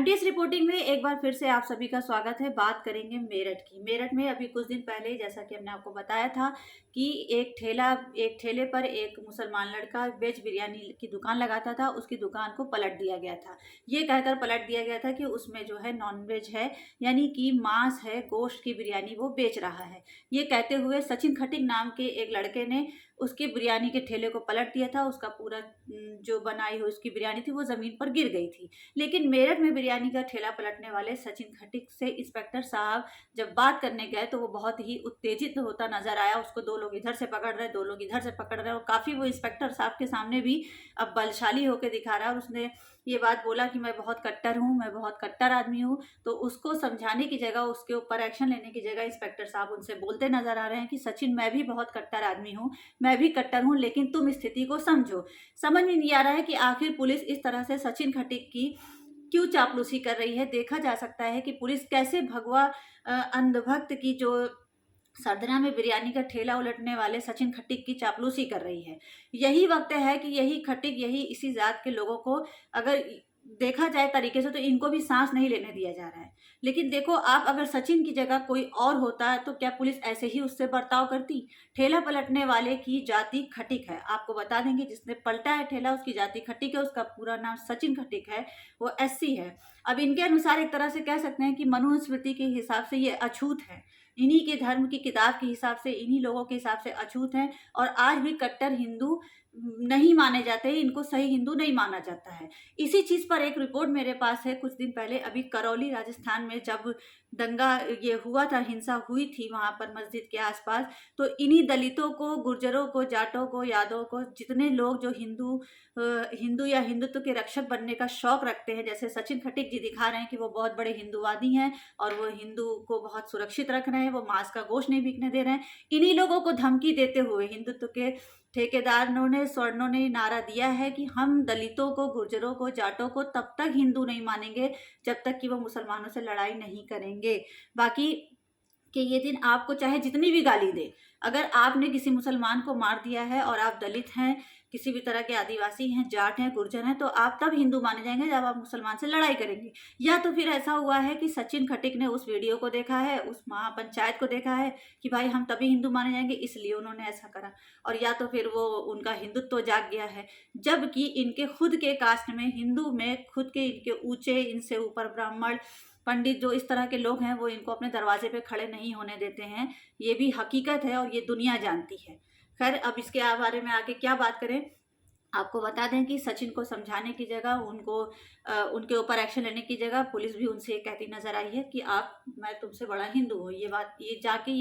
MTS reporting में एक बार फिर से आप सभी का स्वागत है। बात करेंगे मेरठ की। मेरठ में अभी कुछ दिन पहले, जैसा कि हमने आपको बताया था कि एक ठेले पर एक मुसलमान लड़का वेज बिरयानी की दुकान लगाता था, उसकी दुकान को पलट दिया गया था। ये कहकर पलट दिया गया था कि उसमें जो है नॉनवेज है, यानी कि मांस है, गोश्त की बिरयानी वो बेच रहा है। ये कहते हुए सचिन खटिक नाम के एक लड़के ने उसके बिरयानी के ठेले को पलट दिया था। उसका पूरा जो बनाई हुई उसकी बिरयानी थी वो जमीन पर गिर गई थी। लेकिन मेरठ में बिरयानी का ठेला पलटने वाले सचिन खटिक से इंस्पेक्टर साहब जब बात करने गए तो वो बहुत ही उत्तेजित होता नजर आया। उसको दो लोग इधर से पकड़ रहे, दो लोग इधर से पकड़ रहे, और काफी वो इंस्पेक्टर साहब के सामने भी अब बलशाली होकर दिखा रहा है। और उसने ये बात बोला कि मैं बहुत कट्टर हूँ, मैं बहुत कट्टर आदमी हूँ। तो उसको समझाने की जगह, उसके ऊपर एक्शन लेने की जगह इंस्पेक्टर साहब उनसे बोलते नजर आ रहे हैं कि सचिन, मैं भी बहुत कट्टर आदमी हूँ, मैं भी कट्टर हूँ, लेकिन तुम स्थिति को समझो। समझ में नहीं आ रहा है कि आखिर पुलिस इस तरह से सचिन खटिक की क्यों चापलूसी कर रही है। देखा जा सकता है कि पुलिस कैसे भगवा अंधभक्त की जो सरधना में बिरयानी का ठेला उलटने वाले सचिन खटिक की चापलूसी कर रही है। यही वक्त है कि यही खटिक, यही इसी जात के लोगों को अगर देखा जाए तरीके से तो इनको भी सांस नहीं लेने दिया जा रहा है। लेकिन देखो, आप अगर सचिन की जगह कोई और होता है तो क्या पुलिस ऐसे ही उससे बर्ताव करती? ठेला पलटने वाले की जाति खटिक है। आपको बता देंगे, जिसने पलटा है ठेला उसकी जाति खटिक है, उसका पूरा नाम सचिन खटिक है, वो एससी है। अब इनके अनुसार एक तरह से कह सकते हैं कि मनुस्मृति के हिसाब से ये अछूत है, इन्हीं के धर्म की किताब के हिसाब से, इन्हीं लोगों के हिसाब से अछूत हैं, और आज भी कट्टर हिंदू नहीं माने जाते हैं, इनको सही हिंदू नहीं माना जाता है। इसी चीज पर एक रिपोर्ट मेरे पास है। कुछ दिन पहले अभी करौली राजस्थान में जब दंगा ये हुआ था, हिंसा हुई थी वहां पर मस्जिद के आसपास, तो इन्हीं दलितों को, गुर्जरों को, जाटों को, यादवों को, जितने लोग जो हिंदू या हिंदुत्व के रक्षक बनने का शौक रखते हैं, जैसे सचिन खटिक जी दिखा रहे हैं कि वो बहुत बड़े हिंदूवादी हैं और वो हिंदू को बहुत सुरक्षित रख रहे हैं, वो मांस का गोश्त नहीं बिकने दे रहे हैं, इन्हीं लोगों को धमकी देते हुए हिंदुत्व के ठेकेदारों ने, स्वर्णों ने नारा दिया है कि हम दलितों को, गुर्जरों को, जाटों को तब तक हिंदू नहीं मानेंगे जब तक कि वो मुसलमानों से लड़ाई नहीं करेंगे। बाकी कि ये दिन आपको चाहे जितनी भी गाली दे, अगर आपने किसी मुसलमान को मार दिया है और आप दलित हैं, किसी भी तरह के आदिवासी हैं, जाट हैं, गुर्जर हैं, तो आप तब हिंदू माने जाएंगे जब आप मुसलमान से लड़ाई करेंगे। या तो फिर ऐसा हुआ है कि सचिन खटिक ने उस वीडियो को देखा है, उस महापंचायत को देखा है कि भाई हम तभी हिंदू माने जाएंगे, इसलिए उन्होंने ऐसा करा। और या तो फिर वो उनका हिंदुत्व जाग गया है, जबकि इनके खुद के कास्ट में, हिंदू में खुद के इनके ऊंचे, इनसे ऊपर ब्राह्मण, पंडित, जो इस तरह के लोग हैं, वो इनको अपने दरवाजे पे खड़े नहीं होने देते हैं। ये भी हकीकत है और ये दुनिया जानती है। खैर, अब इसके बारे में आगे क्या बात करें। आपको बता दें कि सचिन को समझाने की जगह, उनके ऊपर एक्शन लेने की जगह पुलिस भी उनसे ये कहती नजर आई है कि मैं तुमसे बड़ा हिंदू हूँ। ये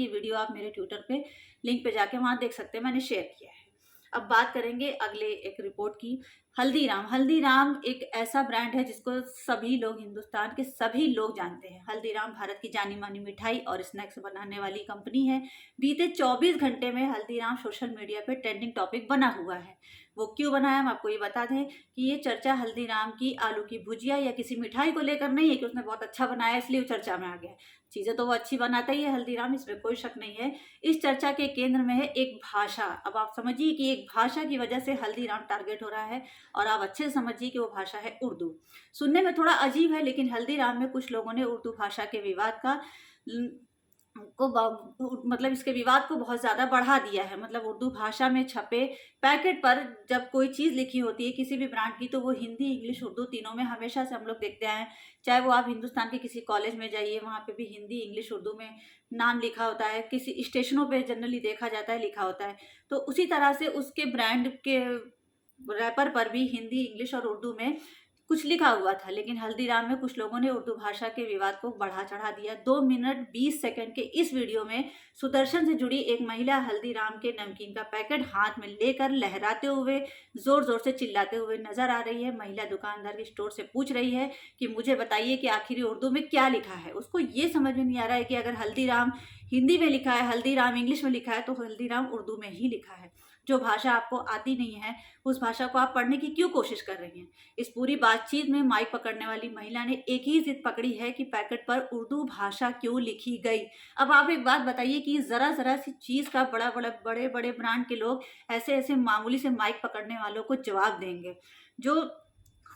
वीडियो आप मेरे ट्विटर पे लिंक पे जाके वहां देख सकते हैं, मैंने शेयर किया है। अब बात करेंगे अगले एक रिपोर्ट की। हल्दीराम। हल्दीराम एक ऐसा ब्रांड है जिसको सभी लोग, हिंदुस्तान के सभी लोग जानते हैं। हल्दीराम भारत की जानी मानी मिठाई और स्नैक्स बनाने वाली कंपनी है। बीते 24 घंटे में हल्दीराम सोशल मीडिया पे ट्रेंडिंग टॉपिक बना हुआ है। वो क्यों बना है, हम आपको ये बता दें कि ये चर्चा हल्दीराम की आलू की भुजिया या किसी मिठाई को लेकर नहीं है कि उसने बहुत अच्छा बनाया इसलिए वो चर्चा में आ गया। चीजें तो वो अच्छी बनाता ही है हल्दीराम, इसमें कोई शक नहीं है। इस चर्चा के केंद्र में है एक भाषा। अब आप समझिए कि एक भाषा की वजह से हल्दीराम टारगेट हो रहा है, और आप अच्छे से समझिए कि वो भाषा है उर्दू। सुनने में थोड़ा अजीब है, लेकिन हल्दीराम में कुछ लोगों ने उर्दू भाषा के विवाद मतलब इसके विवाद को बहुत ज्यादा बढ़ा दिया है। मतलब उर्दू भाषा में छपे पैकेट पर जब कोई चीज लिखी होती है किसी भी ब्रांड की, तो वो हिंदी, इंग्लिश, उर्दू तीनों में हमेशा से हम लोग देखते आए हैं। चाहे वो आप हिंदुस्तान के किसी कॉलेज में जाइए, वहां पे भी हिंदी, इंग्लिश, उर्दू में नाम लिखा होता है। किसी स्टेशनों पे जनरली देखा जाता है, लिखा होता है। तो उसी तरह से उसके ब्रांड के रैपर पर भी हिंदी, इंग्लिश और उर्दू में कुछ लिखा हुआ था। लेकिन हल्दीराम में कुछ लोगों ने उर्दू भाषा के विवाद को बढ़ा चढ़ा दिया। 2 मिनट 20 सेकंड के इस वीडियो में सुदर्शन से जुड़ी एक महिला हल्दीराम के नमकीन का पैकेट हाथ में लेकर लहराते हुए, जोर जोर से चिल्लाते हुए नजर आ रही है। महिला दुकानदार के स्टोर से पूछ रही है कि मुझे बताइए कि आखिर उर्दू में क्या लिखा है। उसको ये समझ में नहीं आ रहा है कि अगर हल्दीराम हिंदी में लिखा है, हल्दीराम इंग्लिश में लिखा है, तो हल्दीराम उर्दू में ही लिखा है। जो भाषा आपको आती नहीं है, उस भाषा को आप पढ़ने की क्यों कोशिश कर रही हैं। इस पूरी बातचीत में माइक पकड़ने वाली महिला ने एक ही जिद पकड़ी है कि पैकेट पर उर्दू भाषा क्यों लिखी गई। अब आप एक बात बताइए कि जरा जरा सी चीज का बड़े बड़े ब्रांड के लोग ऐसे ऐसे मामूली से माइक पकड़ने वालों को जवाब देंगे। जो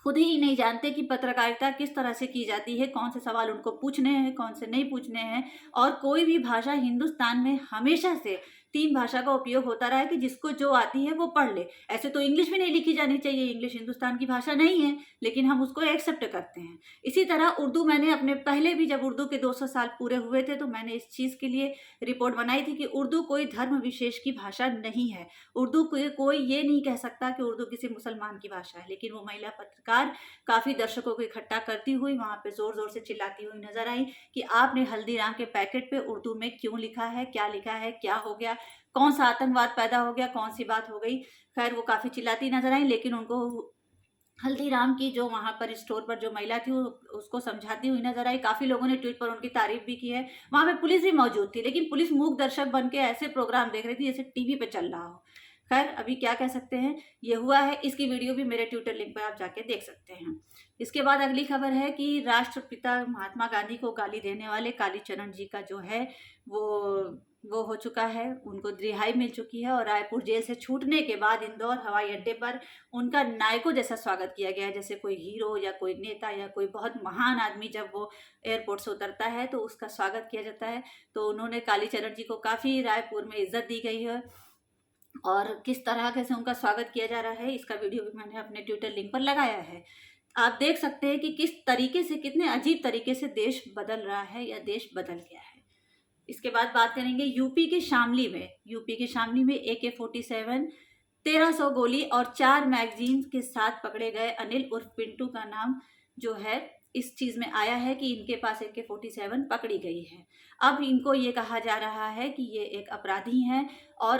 खुद ही नहीं जानते कि पत्रकारिता किस तरह से की जाती है, कौन से सवाल उनको पूछने हैं, कौन से नहीं पूछने हैं। और कोई भी भाषा हिंदुस्तान में हमेशा से 3 भाषा का उपयोग होता रहा है कि जिसको जो आती है वो पढ़ ले। ऐसे तो इंग्लिश भी नहीं लिखी जानी चाहिए, इंग्लिश हिंदुस्तान की भाषा नहीं है, लेकिन हम उसको एक्सेप्ट करते हैं। इसी तरह उर्दू, मैंने अपने पहले भी जब उर्दू के 200 साल पूरे हुए थे तो मैंने इस चीज़ के लिए रिपोर्ट बनाई थी कि उर्दू कोई धर्म विशेष की भाषा नहीं है। उर्दू कोई ये नहीं कह सकता कि उर्दू किसी मुसलमान की भाषा है। लेकिन वो महिला पत्रकार काफ़ी दर्शकों को इकट्ठा करती हुई वहाँ पे ज़ोर-ज़ोर से चिल्लाती हुई नज़र आई कि आपने हल्दीराम के पैकेट पे उर्दू में क्यों लिखा है, क्या लिखा है, क्या हो गया, कौन सा आतंकवाद पैदा हो गया, कौन सी बात हो गई। खैर वो काफ़ी चिल्लाती नज़र आई, लेकिन उनको हल्दीराम की जो वहाँ पर स्टोर पर जो महिला थी वो उसको समझाती हुई नजर आई। काफ़ी लोगों ने ट्वीट पर उनकी तारीफ भी की है। वहाँ पे पुलिस भी मौजूद थी, लेकिन पुलिस मूक दर्शक बन के ऐसे प्रोग्राम देख रही थी जैसे टीवी पे चल रहा हो। खैर अभी क्या कह सकते हैं, ये हुआ है। इसकी वीडियो भी मेरे ट्विटर लिंक पर आप जाके देख सकते हैं। इसके बाद अगली खबर है कि राष्ट्रपिता महात्मा गांधी को गाली देने वाले कालीचरण जी का जो है वो हो चुका है, उनको रिहाई मिल चुकी है। और रायपुर जेल से छूटने के बाद इंदौर हवाई अड्डे पर उनका नायकों जैसा स्वागत किया गया है, जैसे कोई हीरो या कोई नेता या कोई बहुत महान आदमी जब वो एयरपोर्ट से उतरता है तो उसका स्वागत किया जाता है। तो उन्होंने कालीचरण जी को काफ़ी रायपुर में इज्जत दी गई है, और किस तरह से उनका स्वागत किया जा रहा है इसका वीडियो भी मैंने अपने ट्विटर लिंक पर लगाया है। आप देख सकते हैं कि किस तरीके से, कितने अजीब तरीके से देश बदल रहा है या देश बदल गया है। इसके बाद बात करेंगे यूपी के शामली में AK-47, 1300 गोली और 4 मैगजीन के साथ पकड़े गए अनिल उर्फ पिंटू का नाम जो है इस चीज में आया है कि इनके पास AK-47 पकड़ी गई है। अब इनको ये कहा जा रहा है कि ये एक अपराधी हैं और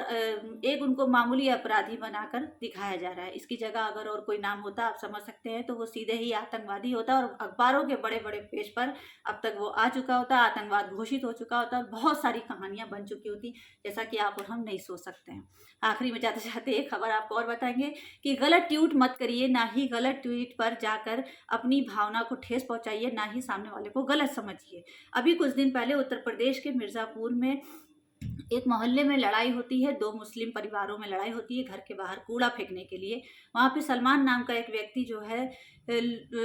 एक उनको मामूली अपराधी बनाकर दिखाया जा रहा है। इसकी जगह अगर और कोई नाम होता, आप समझ सकते हैं, तो वो सीधे ही आतंकवादी होता और अखबारों के बड़े बड़े पेज पर अब तक वो आ चुका होता, आतंकवाद घोषित हो चुका होता और बहुत सारी कहानियां बन चुकी होती, जैसा कि आप और हम नहीं सोच सकते हैं। आखिरी में जाते जाते एक खबर आपको और बताएंगे कि गलत ट्वीट मत करिए, ना ही गलत ट्वीट पर जाकर अपनी भावना को ठेस पहुंचाइए, ना ही सामने वाले को गलत समझिए। अभी कुछ दिन पहले उत्तर प्रदेश के मिर्जापुर में एक मोहल्ले में लड़ाई होती है, 2 मुस्लिम परिवारों में लड़ाई होती है घर के बाहर कूड़ा फेंकने के लिए। वहाँ पे सलमान नाम का एक व्यक्ति जो है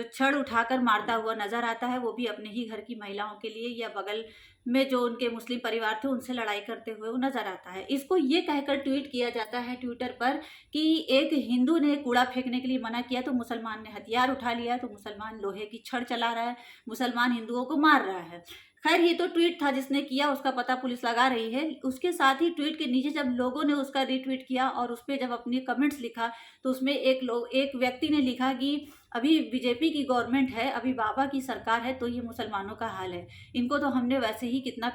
छड़ उठाकर मारता हुआ नजर आता है, वो भी अपने ही घर की महिलाओं के लिए, या बगल में जो उनके मुस्लिम परिवार थे उनसे लड़ाई करते हुए वो नजर आता है। इसको ये कहकर ट्वीट किया जाता है ट्विटर पर कि एक हिंदू ने कूड़ा फेंकने के लिए मना किया तो मुसलमान ने हथियार उठा लिया, तो मुसलमान लोहे की छड़ चला रहा है, मुसलमान हिंदुओं को मार रहा है। खैर ये तो ट्वीट था जिसने किया, उसका पता पुलिस लगा रही है। उसके साथ ही ट्वीट के नीचे जब लोगों ने उसका रीट्वीट किया और उस पर जब अपनी कमेंट्स लिखा तो उसमें एक व्यक्ति ने लिखा कि अभी बीजेपी की गवर्नमेंट है, अभी बाबा की सरकार है, तो ये मुसलमानों का हाल है। इनको तो हमने वैसे ही कितना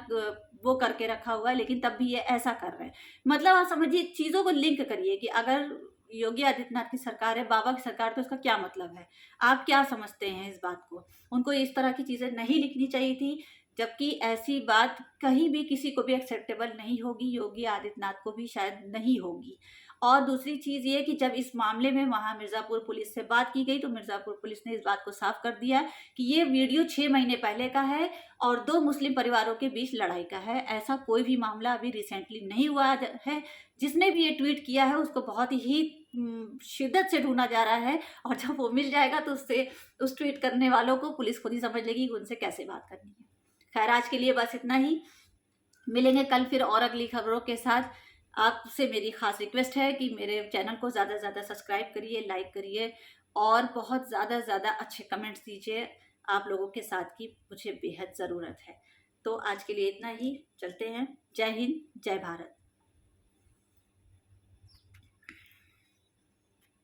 वो करके रखा हुआ है, लेकिन तब भी ये ऐसा कर रहे हैं। मतलब आप समझिए, चीज़ों को लिंक करिए कि अगर योगी आदित्यनाथ की सरकार है, बाबा की सरकार, तो इसका क्या मतलब है, आप क्या समझते हैं इस बात को। उनको इस तरह की चीज़ें नहीं लिखनी चाहिए थी, जबकि ऐसी बात कहीं भी किसी को भी एक्सेप्टेबल नहीं होगी, योगी आदित्यनाथ को भी शायद नहीं होगी। और दूसरी चीज़ ये कि जब इस मामले में वहाँ मिर्ज़ापुर पुलिस से बात की गई तो मिर्ज़ापुर पुलिस ने इस बात को साफ कर दिया कि ये वीडियो 6 महीने पहले का है और 2 मुस्लिम परिवारों के बीच लड़ाई का है। ऐसा कोई भी मामला अभी रिसेंटली नहीं हुआ है। जिसने भी ये ट्वीट किया है उसको बहुत ही शिद्दत से ढूंढा जा रहा है, और जब वो मिल जाएगा तो उस ट्वीट करने वालों को पुलिस खुद ही समझ लेगी कि उनसे कैसे बात करनी है। खैर आज के लिए बस इतना ही, मिलेंगे कल फिर और अगली खबरों के साथ। आपसे मेरी खास रिक्वेस्ट है कि मेरे चैनल को ज़्यादा से ज़्यादा सब्सक्राइब करिए, लाइक करिए और बहुत ज़्यादा अच्छे कमेंट्स दीजिए। आप लोगों के साथ की मुझे बेहद ज़रूरत है। तो आज के लिए इतना ही, चलते हैं। जय हिंद, जय भारत।